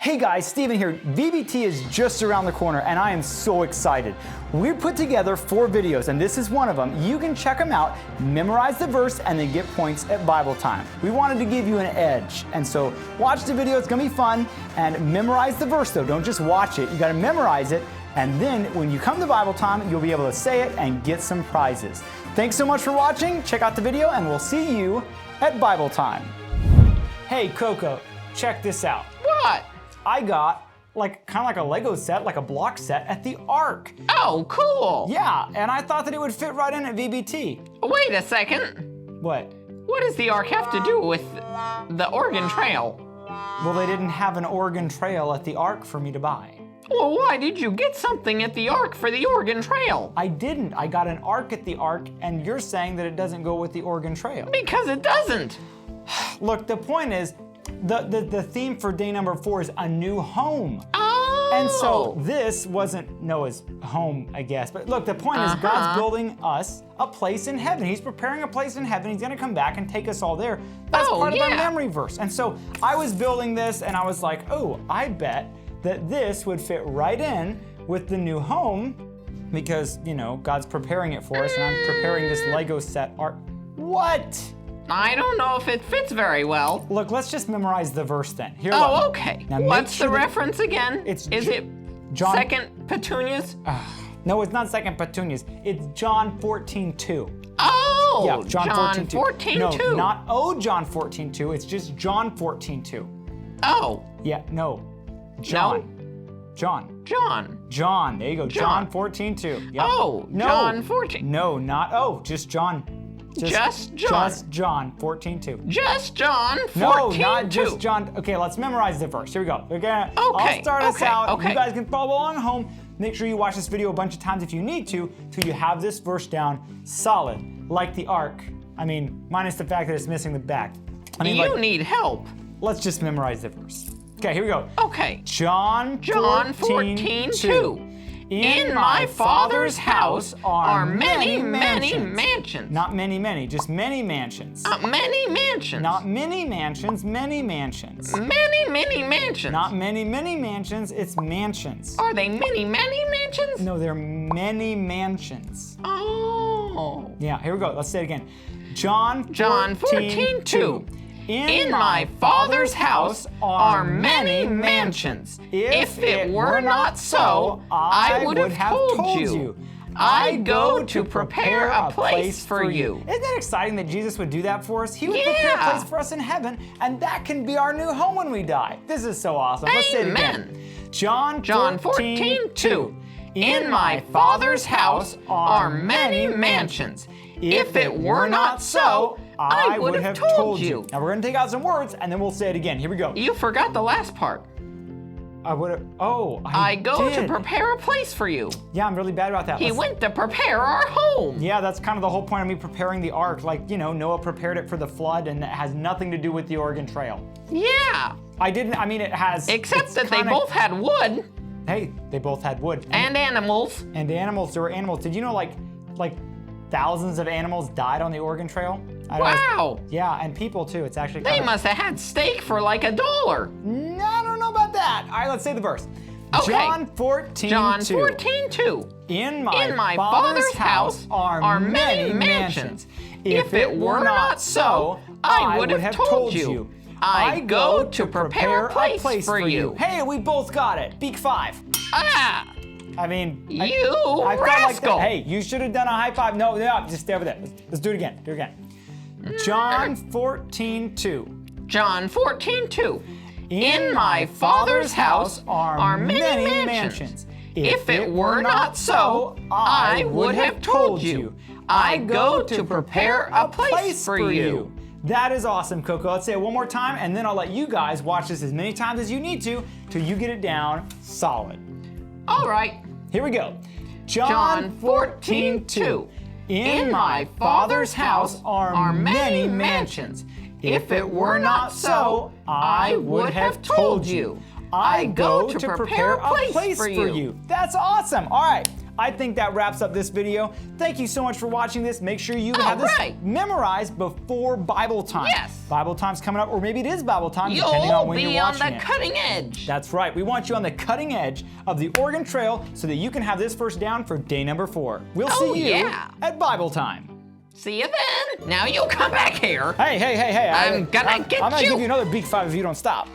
Hey guys, Stephen here. VBT is just around the corner and I am so excited. We put together 4 videos and this is one of them. You can check them out, memorize the verse, and then get points at Bible time. We wanted to give you an edge. And so watch the video, it's gonna be fun, and memorize the verse though. Don't just watch it, you gotta memorize it. And then when you come to Bible time, you'll be able to say it and get some prizes. Thanks so much for watching. Check out the video and we'll see you at Bible time. Hey Coco, check this out. What? I got kind of like a Lego set, like a block set at the Ark. Oh, cool. Yeah, and I thought that it would fit right in at VBT. Wait a second. What? What does the Ark have to do with the Oregon Trail? Well, they didn't have an Oregon Trail at the Ark for me to buy. Well, why did you get something at the Ark for the Oregon Trail? I didn't. I got an Ark at the Ark, and you're saying that it doesn't go with the Oregon Trail. Because it doesn't. Look, the point is, the theme for day number 4 is a new home. Oh. And so this wasn't Noah's home, I guess. But look, the point is God's building us a place in heaven. He's preparing a place in heaven. He's gonna come back and take us all there. That's part of our memory verse. And so I was building this and I was like, oh, I bet that this would fit right in with the new home because, you know, God's preparing it for us and I'm preparing this Lego set art. What? I don't know if it fits very well. Look, let's just memorize the verse then. Here, oh, look. okay. Now, what's the reference again? Is it John, 2 Petunias? No, it's not 2 Petunias. It's John 14:2. Oh, yeah, John 14:2. No, not John 14:2. It's just John 14:2. Oh. Yeah, no. John. No? John. John. John. There you go. John 14:2. Yep. Oh, no. John 14. No, not Just John. Just John. Just John 14:2. Just John 14:2. No, not just John. Okay, let's memorize the verse. Here we go. I'll start us out. Okay. You guys can follow along at home. Make sure you watch this video a bunch of times if you need to, till you have this verse down solid, like the Ark. I mean, minus the fact that it's missing the back. You need help. Let's just memorize the verse. Okay, here we go. Okay. John 14:2. In my Father's house are many, many mansions. Not many, just many mansions. Many mansions. Not many mansions, many mansions. Many mansions. Not many mansions, it's mansions. Are they many mansions? No, they're many mansions. Oh. Yeah, here we go. Let's say it again. John 14:2. In my Father's house are many mansions. If it were not so, I would have told you. I go to prepare a place for you. Isn't that exciting that Jesus would do that for us? He would prepare a place for us in heaven, and that can be our new home when we die. This is so awesome. Let's say it again. John 14:2. In my Father's house are many mansions. If it were not so, I would have told you. Now we're gonna take out some words and then we'll say it again. Here we go. You forgot the last part. I would have, I go to prepare a place for you. Yeah, I'm really bad about that. He went to prepare our home. Yeah, that's kind of the whole point of me preparing the Ark. Like, you know, Noah prepared it for the flood and it has nothing to do with the Oregon Trail. Yeah. It has. Except that they both had wood. Hey, they both had wood. And animals. And animals, there were animals. Did you know like thousands of animals died on the Oregon Trail? Wow. Yeah, and people too. It's actually They must have had steak for like $1. No, I don't know about that. All right, let's say the verse. Okay. John 14:2. John 14:2. In my Father's house are many mansions. If it were not so, I would have told you. I go to prepare a place for you. Hey, we both got it. Beak 5. I mean, I felt like that. Hey, you should have done a high five. No, just stay over there. Let's do it again. John 14:2. John 14:2. In my Father's house are many mansions. If it were not so, I would have told you. I go to prepare a place for you. That is awesome, Coco. Let's say it one more time, and then I'll let you guys watch this as many times as you need to till you get it down solid. All right. Here we go. John 14:2. In my Father's house are many mansions. If it were not so, I would have told you. I go to prepare a place for you. That's awesome. All right. I think that wraps up this video. Thank you so much for watching this. Make sure you have this memorized before Bible time. Yes. Bible time's coming up, or maybe it is Bible time, depending on when you're watching it. You'll be on the cutting edge. That's right. We want you on the cutting edge of the Oregon Trail so that you can have this verse down for day number 4. We'll see you at Bible time. See you then. Now you come back here. Hey. I'm gonna get you. I'm gonna give you another big 5 if you don't stop.